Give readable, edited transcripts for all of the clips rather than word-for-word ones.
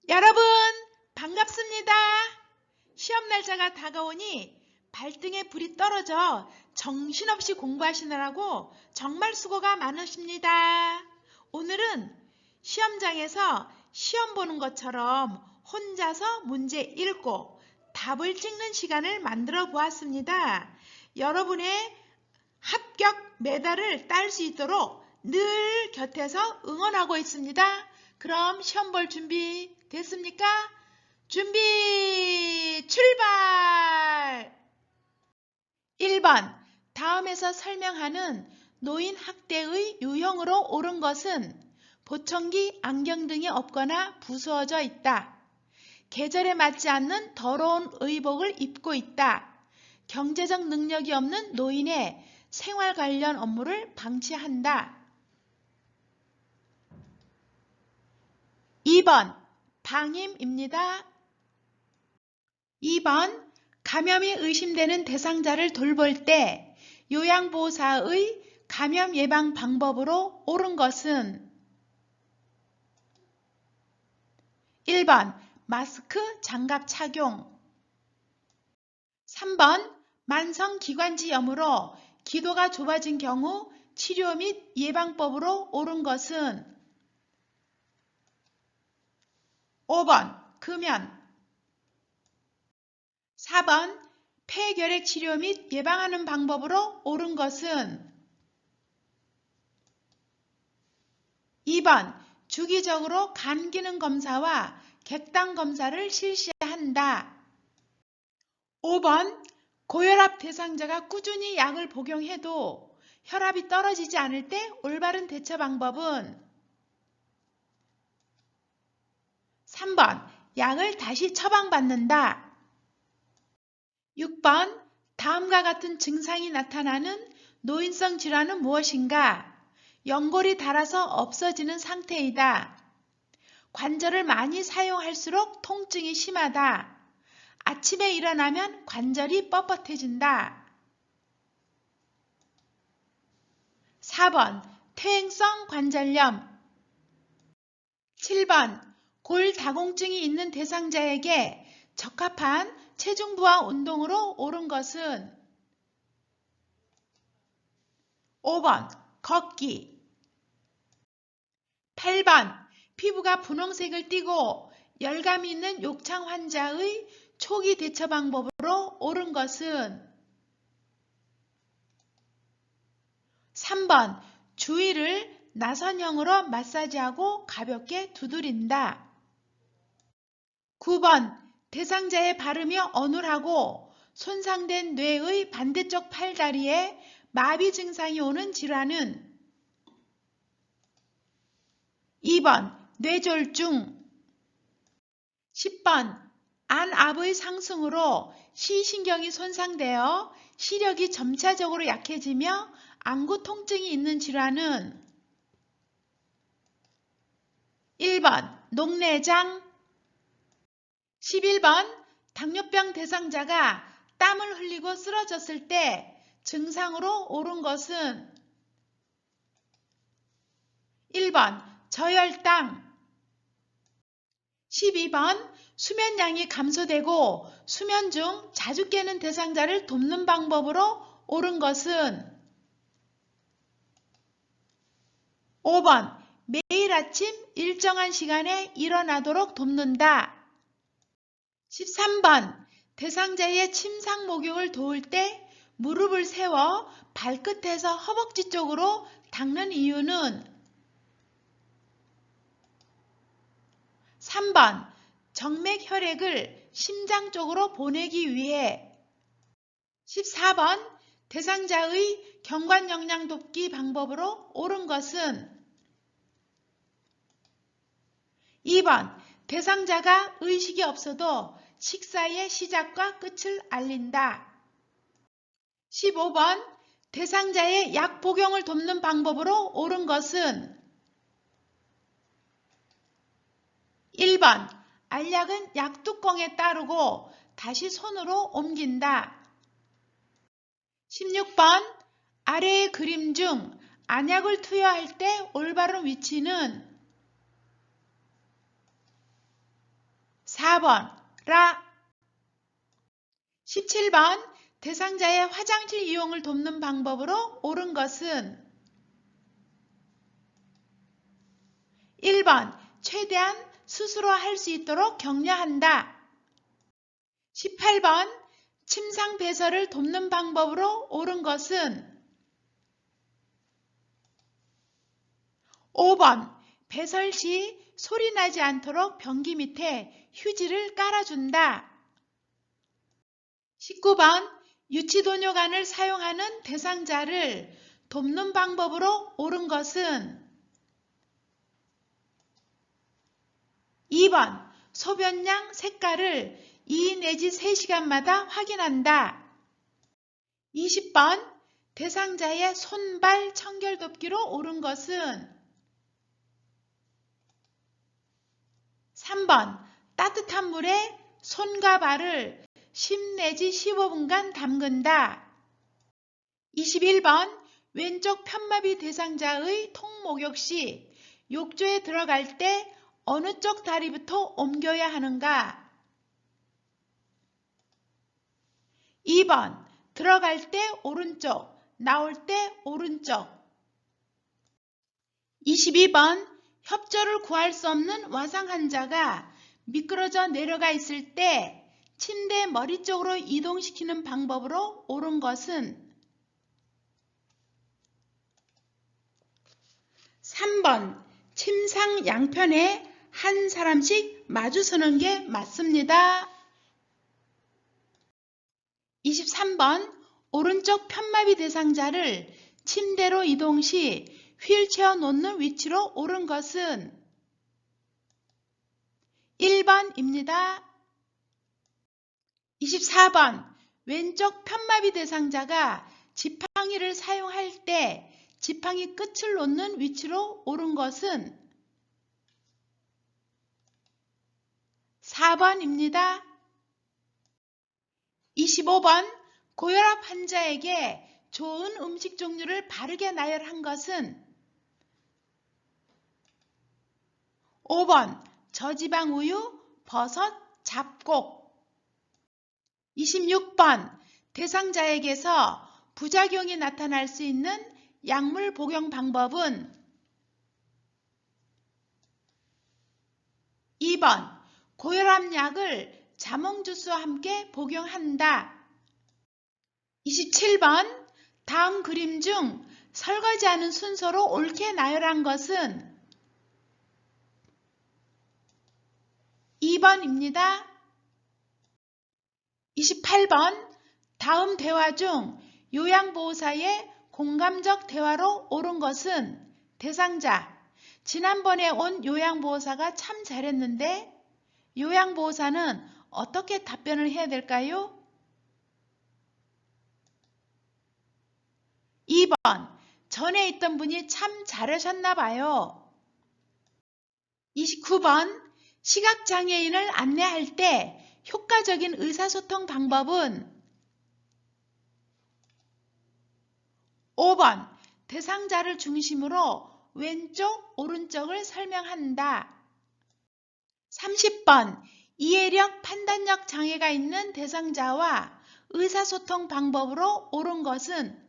여러분, 반갑습니다. 시험 날짜가 다가오니 발등에 불이 떨어져 정신없이 공부하시느라고 정말 수고가 많으십니다. 오늘은 시험장에서 시험 보는 것처럼 혼자서 문제 읽고 답을 찍는 시간을 만들어 보았습니다. 여러분의 합격 메달을 딸 수 있도록 늘 곁에서 응원하고 있습니다. 그럼 시험 볼 준비 됐습니까? 준비 출발! 1번 다음에서 설명하는 노인 학대의 유형으로 옳은 것은 보청기, 안경 등이 없거나 부수어져 있다. 계절에 맞지 않는 더러운 의복을 입고 있다. 경제적 능력이 없는 노인의 생활 관련 업무를 방치한다. 2번 방임입니다. 2번 감염이 의심되는 대상자를 돌볼 때 요양보호사의 감염 예방 방법으로 옳은 것은 1번 마스크, 장갑 착용 3번 만성기관지염으로 기도가 좁아진 경우 치료 및 예방법으로 옳은 것은 5번 금연 4번 폐결핵 치료 및 예방하는 방법으로 옳은 것은 2번 주기적으로 간 기능 검사와 객당 검사를 실시한다. 5번 고혈압 대상자가 꾸준히 약을 복용해도 혈압이 떨어지지 않을 때 올바른 대처 방법은 3번 약을 다시 처방받는다. 6번 다음과 같은 증상이 나타나는 노인성 질환은 무엇인가? 연골이 닳아서 없어지는 상태이다. 관절을 많이 사용할수록 통증이 심하다. 아침에 일어나면 관절이 뻣뻣해진다. 4번 퇴행성 관절염 7번 골다공증이 있는 대상자에게 적합한 체중 부하 운동으로 옳은 것은 5번 걷기 8번 피부가 분홍색을 띠고 열감이 있는 욕창 환자의 초기 대처 방법으로 옳은 것은 3번 주위를 나선형으로 마사지하고 가볍게 두드린다. 9번 대상자의 발음이 어눌하고 손상된 뇌의 반대쪽 팔다리에 마비 증상이 오는 질환은 2번 뇌졸중 10번 안압의 상승으로 시신경이 손상되어 시력이 점차적으로 약해지며 안구 통증이 있는 질환은 1번 녹내장 11번 당뇨병 대상자가 땀을 흘리고 쓰러졌을 때 증상으로 옳은 것은 1번 저혈당 12번 수면량이 감소되고 수면 중 자주 깨는 대상자를 돕는 방법으로 옳은 것은 5번 매일 아침 일정한 시간에 일어나도록 돕는다. 13번 대상자의 침상 목욕을 도울 때 무릎을 세워 발끝에서 허벅지 쪽으로 닦는 이유는 3번 정맥 혈액을 심장 쪽으로 보내기 위해 14번 대상자의 경관 영양 돕기 방법으로 옳은 것은 2번 대상자가 의식이 없어도 식사의 시작과 끝을 알린다. 15번 대상자의 약 복용을 돕는 방법으로 옳은 것은 1번 알약은 약뚜껑에 따르고 다시 손으로 옮긴다. 16번 아래의 그림 중 안약을 투여할 때 올바른 위치는 4번 라. 17번 대상자의 화장실 이용을 돕는 방법으로 옳은 것은 1번 최대한 스스로 할 수 있도록 격려한다. 18번 침상 배설을 돕는 방법으로 옳은 것은 5번 배설 시 소리 나지 않도록 변기 밑에 휴지를 깔아준다. 19번 유치도뇨관을 사용하는 대상자를 돕는 방법으로 옳은 것은 2번 소변량 색깔을 2 내지 3시간마다 확인한다. 20번 대상자의 손발 청결 돕기로 옳은 것은 3번 따뜻한 물에 손과 발을 10 내지 15분간 담근다. 21번 왼쪽 편마비 대상자의 통목욕 시 욕조에 들어갈 때 어느 쪽 다리부터 옮겨야 하는가? 2번 들어갈 때 오른쪽, 나올 때 오른쪽. 22번 협조를 구할 수 없는 와상 환자가 미끄러져 내려가 있을 때 침대 머리 쪽으로 이동시키는 방법으로 옳은 것은 3번 침상 양편에 한 사람씩 마주서는 게 맞습니다. 23번 오른쪽 편마비 대상자를 침대로 이동 시 휠체어 놓는 위치로 옳은 것은 1번입니다. 24번 왼쪽 편마비 대상자가 지팡이를 사용할 때 지팡이 끝을 놓는 위치로 옳은 것은 4번입니다. 25번 고혈압 환자에게 좋은 음식 종류를 바르게 나열한 것은 5번 저지방 우유, 버섯, 잡곡. 26번 대상자에게서 부작용이 나타날 수 있는 약물 복용 방법은 2번 고혈압 약을 자몽 주스와 함께 복용한다. 27번 다음 그림 중 설거지하는 순서로 옳게 나열한 것은 2번입니다. 28번 다음 대화 중 요양보호사의 공감적 대화로 옳은 것은 대상자 지난번에 온 요양보호사가 참 잘했는데 요양보호사는 어떻게 답변을 해야 될까요? 2번 전에 있던 분이 참 잘하셨나 봐요. 29번 시각장애인을 안내할 때 효과적인 의사소통 방법은 5번 대상자를 중심으로 왼쪽, 오른쪽을 설명한다. 30번 이해력, 판단력 장애가 있는 대상자와 의사소통 방법으로 옳은 것은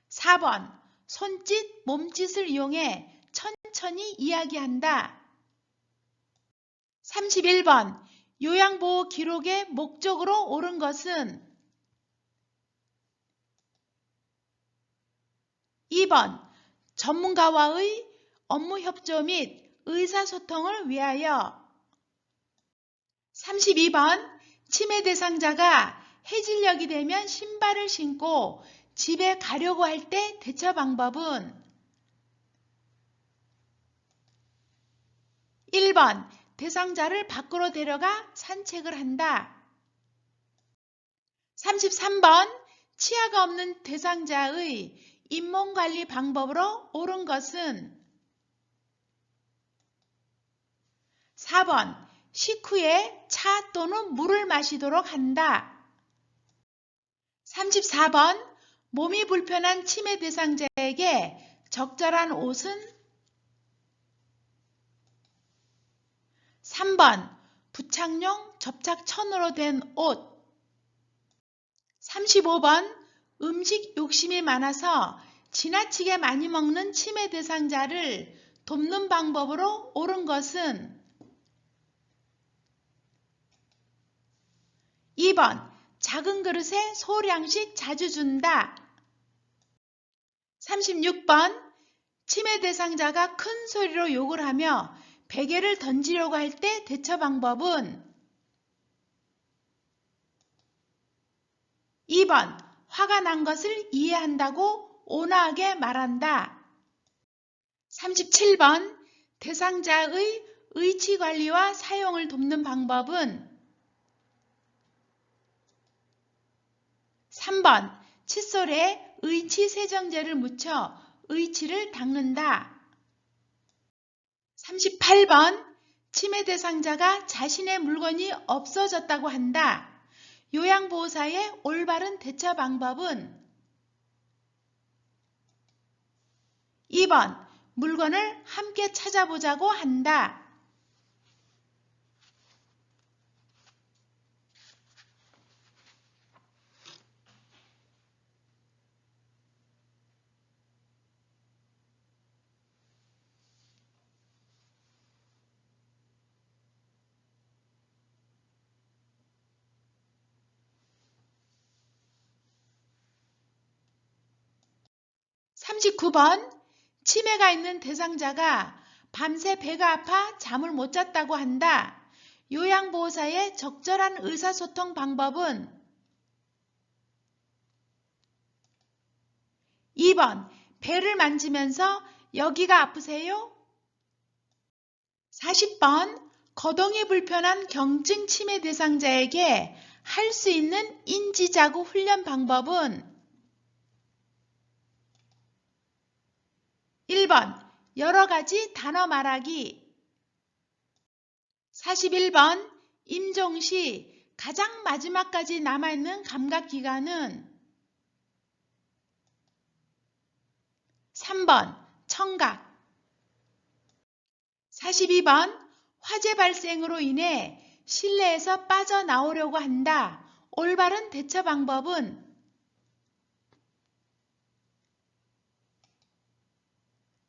4번 손짓, 몸짓을 이용해 천천히 이야기한다. 31번 요양보호 기록의 목적으로 옳은 것은 2번 전문가와의 업무 협조 및 의사소통을 위하여 32번 치매 대상자가 해질녘이 되면 신발을 신고 집에 가려고 할 때 대처 방법은 1번 대상자를 밖으로 데려가 산책을 한다. 33번 치아가 없는 대상자의 잇몸관리 방법으로 옳은 것은 4번 식후에 차 또는 물을 마시도록 한다. 34번 몸이 불편한 치매 대상자에게 적절한 옷은 3번 부착용 접착천으로 된 옷. 35번 음식 욕심이 많아서 지나치게 많이 먹는 치매 대상자를 돕는 방법으로 옳은 것은 2번 작은 그릇에 소량씩 자주 준다. 36번 치매 대상자가 큰 소리로 욕을 하며 베개를 던지려고 할 때 대처 방법은 2번 화가 난 것을 이해한다고 온화하게 말한다. 37번 대상자의 의치 관리와 사용을 돕는 방법은 3번 칫솔에 의치 세정제를 묻혀 의치를 닦는다. 38번 치매 대상자가 자신의 물건이 없어졌다고 한다. 요양보호사의 올바른 대처 방법은 2번 물건을 함께 찾아보자고 한다. 39번 치매가 있는 대상자가 밤새 배가 아파 잠을 못 잤다고 한다. 요양보호사의 적절한 의사소통 방법은 2번 배를 만지면서 여기가 아프세요? 40번 거동이 불편한 경증 치매 대상자에게 할 수 있는 인지자구 훈련 방법은 1번 여러 가지 단어 말하기. 41번 임종시 가장 마지막까지 남아있는 감각기관은 3번 청각. 42번 화재 발생으로 인해 실내에서 빠져나오려고 한다. 올바른 대처 방법은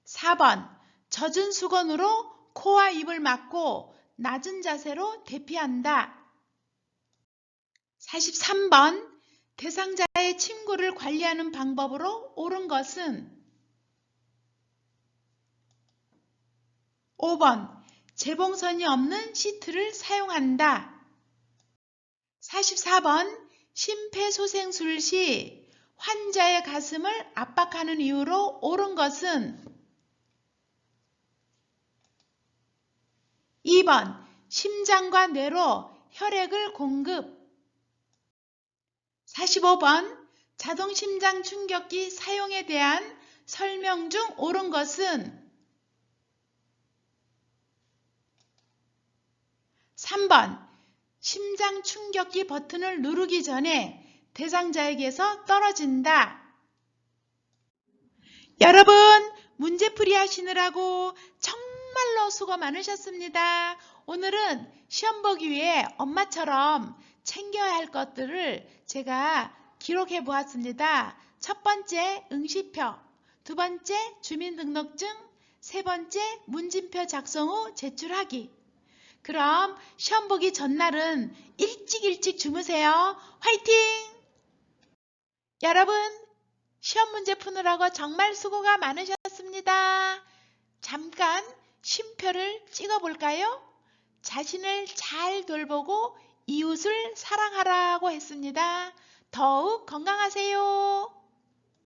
4번 젖은 수건으로 코와 입을 막고 낮은 자세로 대피한다. 43번 대상자의 침구를 관리하는 방법으로 옳은 것은 5번 재봉선이 없는 시트를 사용한다. 44번 심폐소생술 시 환자의 가슴을 압박하는 이유로 옳은 것은 2번 심장과 뇌로 혈액을 공급. 45번 자동심장 충격기 사용에 대한 설명 중 옳은 것은 3번 심장 충격기 버튼을 누르기 전에 대상자에게서 떨어진다. 여러분 문제풀이 하시느라고 정말로 수고 많으셨습니다. 오늘은 시험 보기 위해 엄마처럼 챙겨야 할 것들을 제가 기록해 보았습니다. 첫 번째 응시표, 두 번째 주민등록증, 세 번째 문진표 작성 후 제출하기. 그럼 시험 보기 전날은 일찍 주무세요. 화이팅! 여러분 시험 문제 푸느라고 정말 수고가 많으셨습니다. 잠깐 쉼표를 찍어 볼까요? 자신을 잘 돌보고 이웃을 사랑하라고 했습니다. 더욱 건강하세요.